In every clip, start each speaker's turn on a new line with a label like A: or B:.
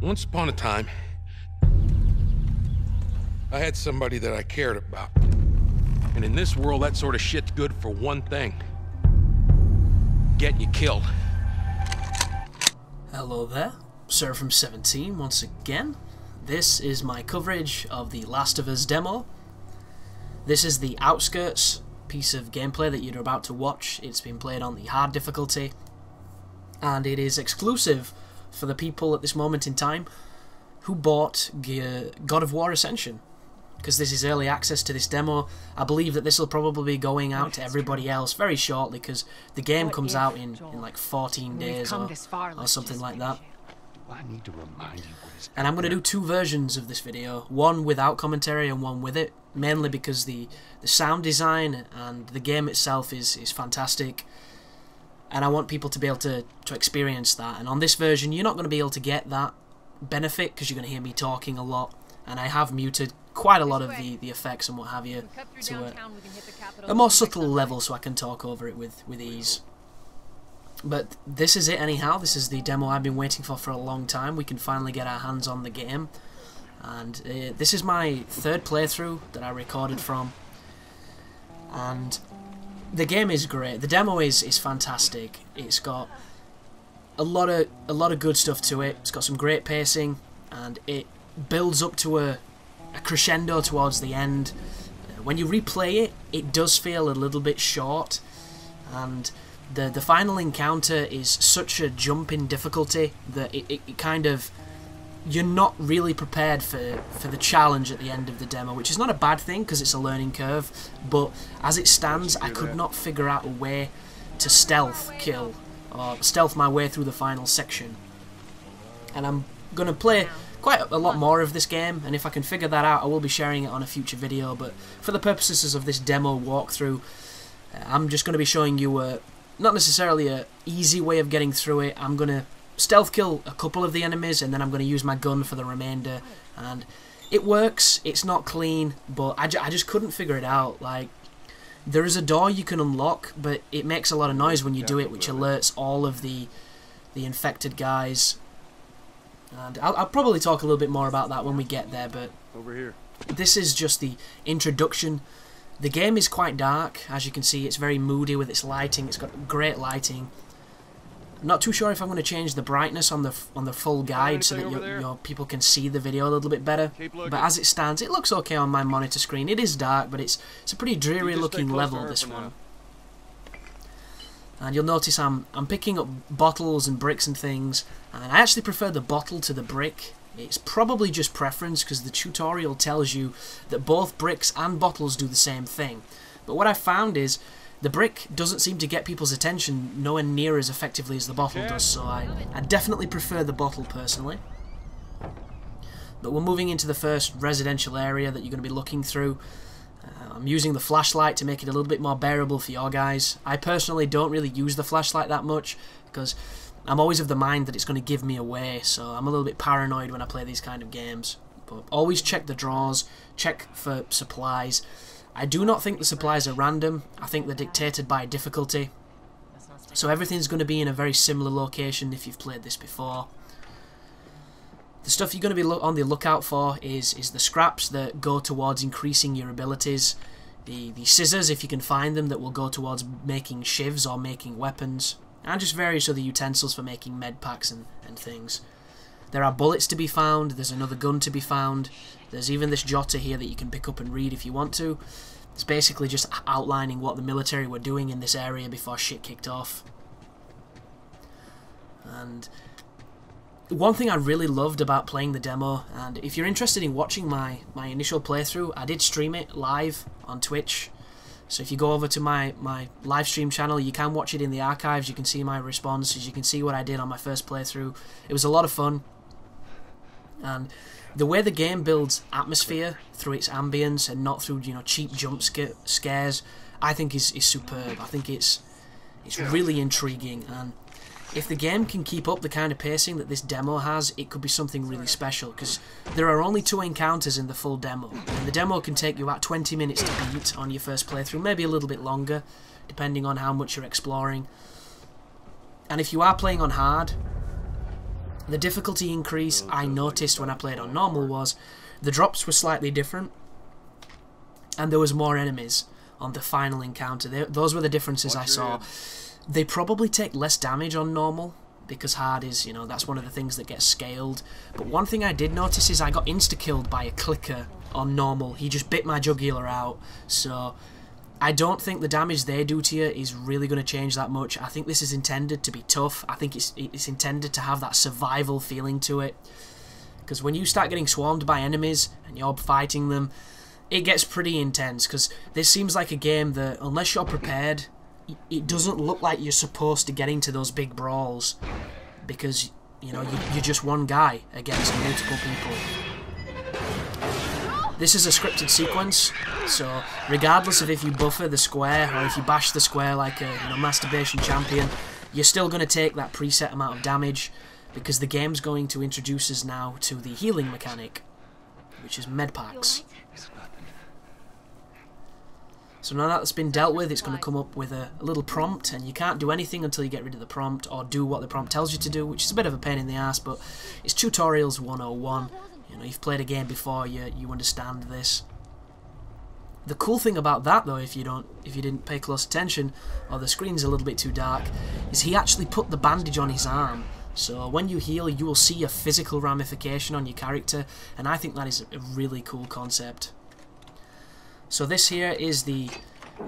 A: Once upon a time, I had somebody that I cared about. And in this world, that sort of shit's good for one thing. Getting you killed.
B: Hello there, Sir from 17 once again. This is my coverage of the Last of Us demo. This is the Outskirts piece of gameplay that you're about to watch. It's been played on the hard difficulty, and it is exclusive for the people at this moment in time who bought God of War Ascension, because this is early access to this demo. I believe that this will probably be going out to everybody else very shortly, because the game comes out in like 14 days or something like that.
A: I need to remind you what is.
B: And I'm going to do two versions of this video, one without commentary and one with it, mainly because the sound design and the game itself is fantastic, and I want people to be able to experience that. And on this version, you're not going to be able to get that benefit because you're going to hear me talking a lot, and I have muted quite a lot of the effects and what have you to a more subtle level so I can talk over it with ease. But this is it anyhow. This is the demo I've been waiting for a long time. We can finally get our hands on the game, and this is my third playthrough that I recorded from, and the game is great. The demo is fantastic. It's got a lot of good stuff to it. It's got some great pacing, and it builds up to a crescendo towards the end. When you replay it, it does feel a little bit short, and the final encounter is such a jump in difficulty that it kind of, you're not really prepared for the challenge at the end of the demo, which is not a bad thing because it's a learning curve, but as it stands, I could not figure out a way to stealth kill or stealth my way through the final section. And I'm going to play quite a lot more of this game, and if I can figure that out, I will be sharing it on a future video. But for the purposes of this demo walkthrough, I'm just going to be showing you not necessarily a easy way of getting through it. I'm going to stealth kill a couple of the enemies, and then I'm going to use my gun for the remainder, and it works. It's not clean, but I just couldn't figure it out. Like, there is a door you can unlock, but it makes a lot of noise when you do it, which alerts all of the infected guys. And I'll probably talk a little bit more about that when we get there, but
A: Over here.
B: this is just the introduction. The game is quite dark, as you can see. It's very moody with its lighting. It's got great lighting. I'm not too sure if I'm going to change the brightness on the full guide so that your people can see the video a little bit better. But as it stands, it looks okay on my monitor screen. It is dark, but it's a pretty dreary looking level, this one. And you'll notice I'm picking up bottles and bricks and things, and I actually prefer the bottle to the brick. It's probably just preference, because the tutorial tells you that both bricks and bottles do the same thing. But what I found is the brick doesn't seem to get people's attention nowhere near as effectively as the bottle does, so I definitely prefer the bottle personally. But we're moving into the first residential area that you're going to be looking through. I'm using the flashlight to make it a little bit more bearable for your guys. I personally don't really use the flashlight that much, because I'm always of the mind that it's going to give me away, so I'm a little bit paranoid when I play these kind of games. But always check the drawers, check for supplies. I do not think the supplies are random. I think they're dictated by difficulty. So everything's going to be in a very similar location if you've played this before. The stuff you're going to be on the lookout for is the scraps that go towards increasing your abilities. The scissors, if you can find them, that will go towards making shivs or making weapons. And just various other utensils for making med packs and things. There are bullets to be found, there's another gun to be found, there's even this jotter here that you can pick up and read if you want to. It's basically just outlining what the military were doing in this area before shit kicked off. And one thing I really loved about playing the demo, and if you're interested in watching my initial playthrough, I did stream it live on Twitch. So if you go over to my live stream channel, you can watch it in the archives. You can see my responses. You can see what I did on my first playthrough. It was a lot of fun. And the way the game builds atmosphere through its ambience and not through cheap jump scares, I think is superb. I think it's really intriguing. And if the game can keep up the kind of pacing that this demo has, it could be something really special, because there are only 2 encounters in the full demo, and the demo can take you about 20 minutes to beat on your first playthrough, maybe a little bit longer, depending on how much you're exploring. And if you are playing on hard, The difficulty increase I noticed when I played on normal was the drops were slightly different, and there was more enemies on the final encounter. Those were the differences I saw. They probably take less damage on normal, because hard is, you know, that's one of the things that gets scaled. But one thing I did notice is I got insta-killed by a clicker on normal. He just bit my jugular out, so I don't think the damage they do to you is really going to change that much. I think this is intended to be tough. I think it's intended to have that survival feeling to it. Because when you start getting swarmed by enemies and you're fighting them, it gets pretty intense. Because this seems like a game that, unless you're prepared, it doesn't look like you're supposed to get into those big brawls. Because, you know, you're just one guy against multiple people. This is a scripted sequence, so regardless of if you buffer the square or if you bash the square like a masturbation champion, you're still going to take that preset amount of damage, because the game's going to introduce us now to the healing mechanic, which is med packs. So now that's been dealt with, it's going to come up with a little prompt, and you can't do anything until you get rid of the prompt or do what the prompt tells you to do, which is a bit of a pain in the ass, but it's Tutorials 101. You know, you've played a game before, you understand this. The cool thing about that, though, if you didn't pay close attention, or the screen's a little bit too dark, is he actually put the bandage on his arm. So when you heal, you will see a physical ramification on your character, and I think that is a really cool concept. So this here is the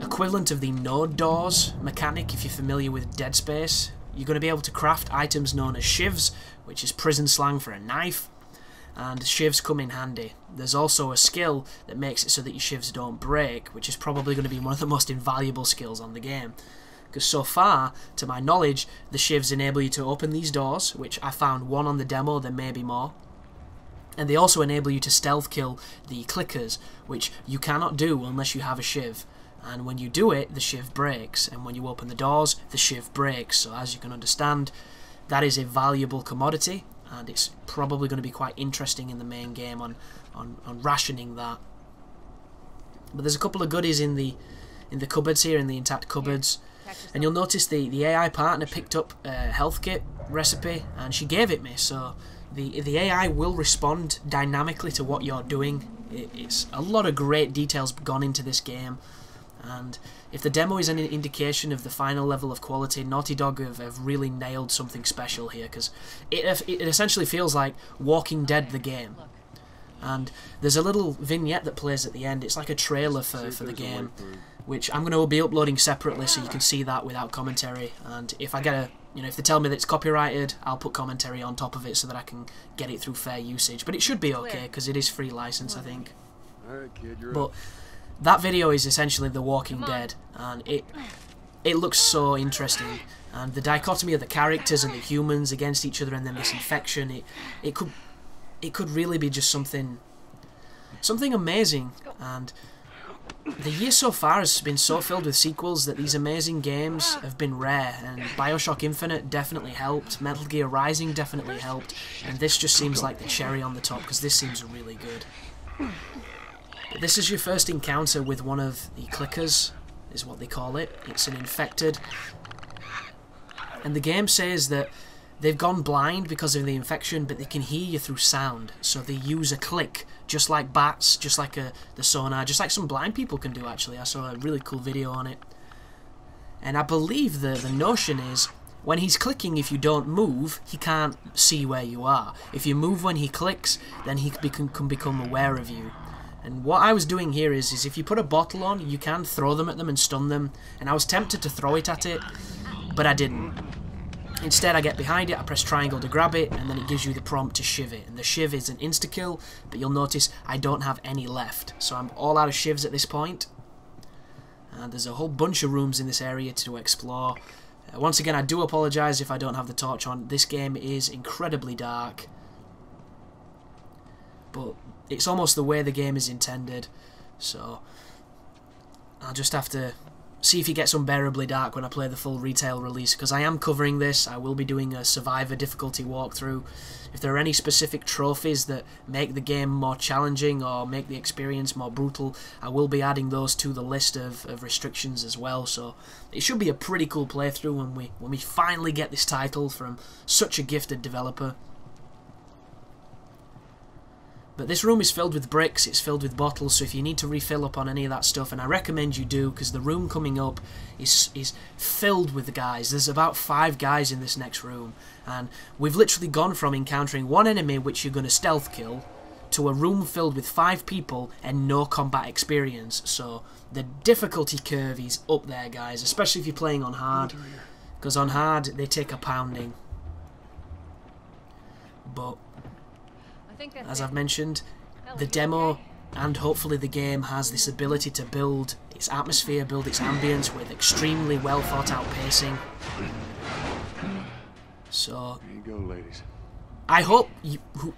B: equivalent of the node doors mechanic, if you're familiar with Dead Space. You're going to be able to craft items known as shivs, which is prison slang for a knife, and shivs come in handy. There's also a skill that makes it so that your shivs don't break, which is probably going to be one of the most invaluable skills on the game. Because so far, to my knowledge, the shivs enable you to open these doors, which I found one on the demo, there may be more. And they also enable you to stealth kill the clickers, which you cannot do unless you have a shiv. And when you do it, the shiv breaks, and when you open the doors, the shiv breaks. So as you can understand, that is a valuable commodity, and it's probably going to be quite interesting in the main game on rationing that. But there's a couple of goodies in the cupboards here, in the intact cupboards, and you'll notice the AI partner picked up a health kit recipe, and she gave it me. So the AI will respond dynamically to what you're doing. It's a lot of great details gone into this game, and if the demo is an indication of the final level of quality, Naughty Dog have really nailed something special here, because it essentially feels like Walking Dead the game. And there's a little vignette that plays at the end. It's like a trailer for the game, which I'm going to be uploading separately so you can see that without commentary. And if I get if they tell me that it's copyrighted, I'll put commentary on top of it so that I can get it through fair usage. But it should be okay, because it is free license, I think.
C: Alright, kid, you're
B: But
C: up.
B: that video is essentially The Walking Dead, and it looks so interesting. And the dichotomy of the characters and the humans against each other, and then this infection, it could really be just something amazing. And the year so far has been so filled with sequels that these amazing games have been rare, and Bioshock Infinite definitely helped, Metal Gear Rising definitely helped, and this just seems like the cherry on the top, because this seems really good. But this is your first encounter with one of the clickers, is what they call it. It's an infected, and the game says that they've gone blind because of the infection, but they can hear you through sound, so they use a click, just like bats, just like the sonar, just like some blind people can do, actually. I saw a really cool video on it. And I believe the notion is, when he's clicking, if you don't move, he can't see where you are. If you move when he clicks, then he can become aware of you. And what I was doing here is if you put a bottle on, you can throw them at them and stun them, and I was tempted to throw it at it, but I didn't. Instead, I get behind it, I press triangle to grab it, and then it gives you the prompt to shiv it. And the shiv is an insta-kill, but you'll notice I don't have any left. So I'm all out of shivs at this point. And there's a whole bunch of rooms in this area to explore. Once again, I do apologise if I don't have the torch on. This game is incredibly dark, but it's almost the way the game is intended. So I'll just have to see if it gets unbearably dark when I play the full retail release, because I am covering this. I will be doing a survivor difficulty walkthrough. If there are any specific trophies that make the game more challenging or make the experience more brutal, I will be adding those to the list of restrictions as well. So it should be a pretty cool playthrough when we finally get this title from such a gifted developer. But this room is filled with bricks, it's filled with bottles, so if you need to refill up on any of that stuff, and I recommend you do, because the room coming up is filled with guys. There's about 5 guys in this next room, and we've literally gone from encountering one enemy which you're going to stealth kill, to a room filled with 5 people and no combat experience. So the difficulty curve is up there, guys, especially if you're playing on hard, because on hard they take a pounding. But as I've mentioned, the demo and hopefully the game has this ability to build its atmosphere, build its ambience with extremely well thought out pacing. So
C: there you go, ladies.
B: I hope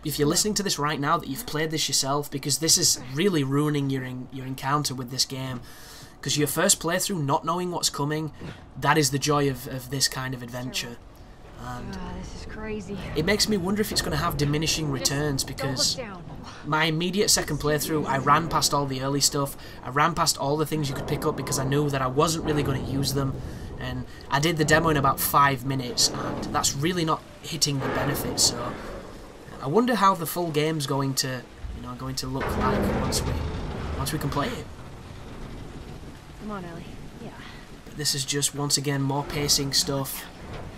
B: if you're listening to this right now, that you've played this yourself, because this is really ruining your encounter with this game. Because your first playthrough, not knowing what's coming, that is the joy of this kind of adventure. And
D: this is crazy.
B: It makes me wonder if it's going to have diminishing returns, because my immediate second playthrough, I ran past all the early stuff, I ran past all the things you could pick up because I knew that I wasn't really going to use them, and I did the demo in about 5 minutes, and that's really not hitting the benefits. So I wonder how the full game's going to, going to look like once we can play it.
D: Come on, Ellie. Yeah.
B: But this is just once again more pacing stuff.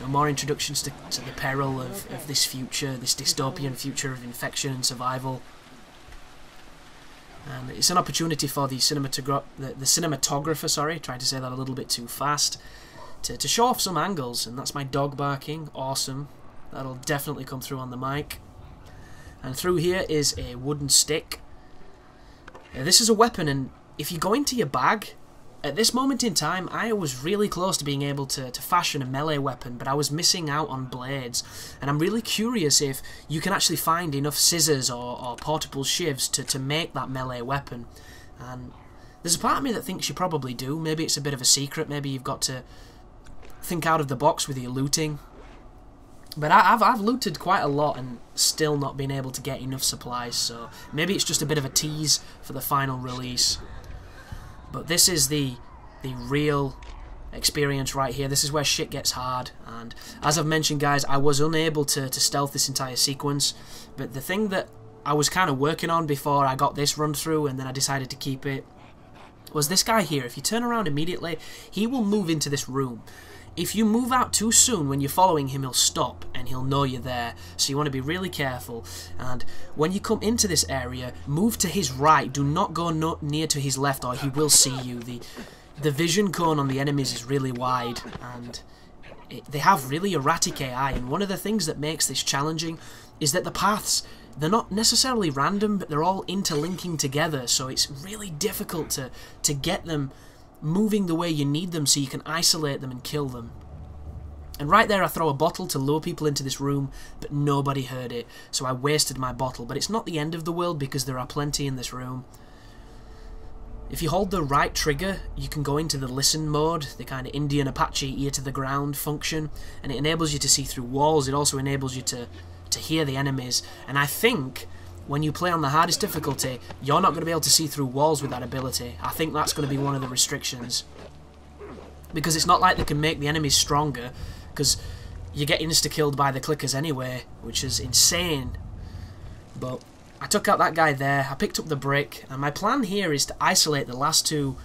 B: More introductions to the peril of this future, this dystopian future of infection and survival. And it's an opportunity for the cinematographer, tried to say that a little bit too fast, to show off some angles, and that's my dog barking, awesome. That'll definitely come through on the mic. And through here is a wooden stick. This is a weapon, and if you go into your bag, at this moment in time, I was really close to being able to fashion a melee weapon, but I was missing out on blades. And I'm really curious if you can actually find enough scissors or portable shivs to make that melee weapon. And there's a part of me that thinks you probably do. Maybe it's a bit of a secret. Maybe you've got to think out of the box with your looting. But I've looted quite a lot and still not been able to get enough supplies. So maybe it's just a bit of a tease for the final release. But this is the real experience right here. This is where shit gets hard. And as I've mentioned, guys, I was unable to stealth this entire sequence. But the thing that I was kind of working on before I got this run through, and then I decided to keep it, was this guy here. If you turn around immediately, he will move into this room. If you move out too soon when you're following him, he'll stop and he'll know you're there. So you want to be really careful. And when you come into this area, move to his right. Do not go near to his left, or he will see you. The vision cone on the enemies is really wide, and they have really erratic AI. And one of the things that makes this challenging is that the paths, they're not necessarily random, but they're all interlinking together. So it's really difficult to get them moving the way you need them, so you can isolate them and kill them. And right there I throw a bottle to lure people into this room, but nobody heard it, so I wasted my bottle. But it's not the end of the world, because there are plenty in this room. If you hold the right trigger, you can go into the listen mode, the kind of Indian Apache ear to the ground function, and it enables you to see through walls. It also enables you to hear the enemies, and I think when you play on the hardest difficulty, you're not going to be able to see through walls with that ability. I think that's going to be one of the restrictions. Because it's not like they can make the enemies stronger, because you get insta-killed by the clickers anyway, which is insane. But I took out that guy there, I picked up the brick, and my plan here is to isolate the last 2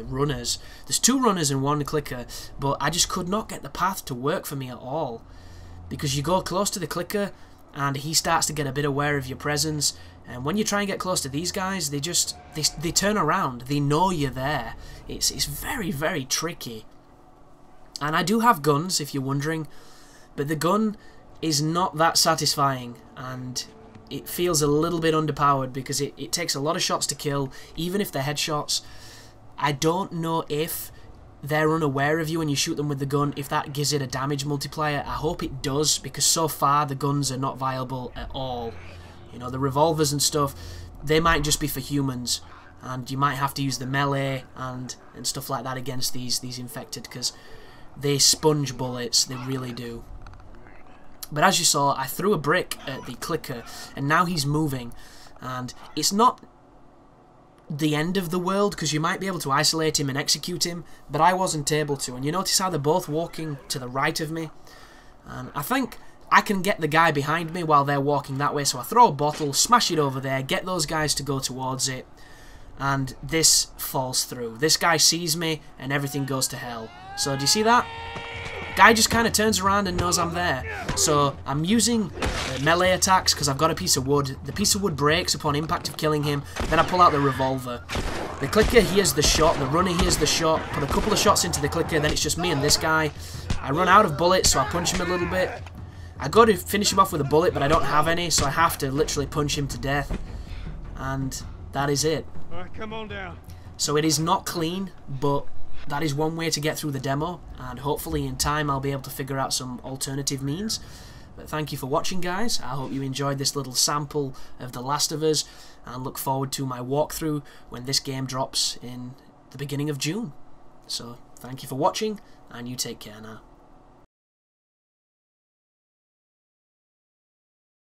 B: runners. There's 2 runners and 1 clicker, but I just could not get the path to work for me at all. Because you go close to the clicker, and he starts to get a bit aware of your presence, and when you try and get close to these guys, they turn around, they know you're there. It's very, very tricky. And I do have guns, if you're wondering, but the gun is not that satisfying, and it feels a little bit underpowered, because it takes a lot of shots to kill, even if they're headshots. I don't know if they're unaware of you when you shoot them with the gun, if that gives it a damage multiplier. I hope it does, because so far the guns are not viable at all. You know, the revolvers and stuff, they might just be for humans, and you might have to use the melee and stuff like that against these infected, because they sponge bullets, they really do. But as you saw, I threw a brick at the clicker, and now he's moving, and it's not the end of the world, because you might be able to isolate him and execute him, but I wasn't able to. And you notice how they're both walking to the right of me, and I think I can get the guy behind me while they're walking that way. So I throw a bottle, smash it over there, get those guys to go towards it, and this falls through. This guy sees me, and everything goes to hell. So do you see that? Guy just kind of turns around and knows I'm there. So I'm using melee attacks because I've got a piece of wood. The piece of wood breaks upon impact of killing him. Then I pull out the revolver. The clicker hears the shot. The runner hears the shot. Put a couple of shots into the clicker. Then it's just me and this guy. I run out of bullets, so I punch him a little bit. I go to finish him off with a bullet, but I don't have any, so I have to literally punch him to death. And that is it.
C: Alright, come on down.
B: So it is not clean, but that is one way to get through the demo, and hopefully in time I'll be able to figure out some alternative means. But thank you for watching, guys. I hope you enjoyed this little sample of The Last of Us, and look forward to my walkthrough when this game drops in the beginning of June. So thank you for watching, and you take care now.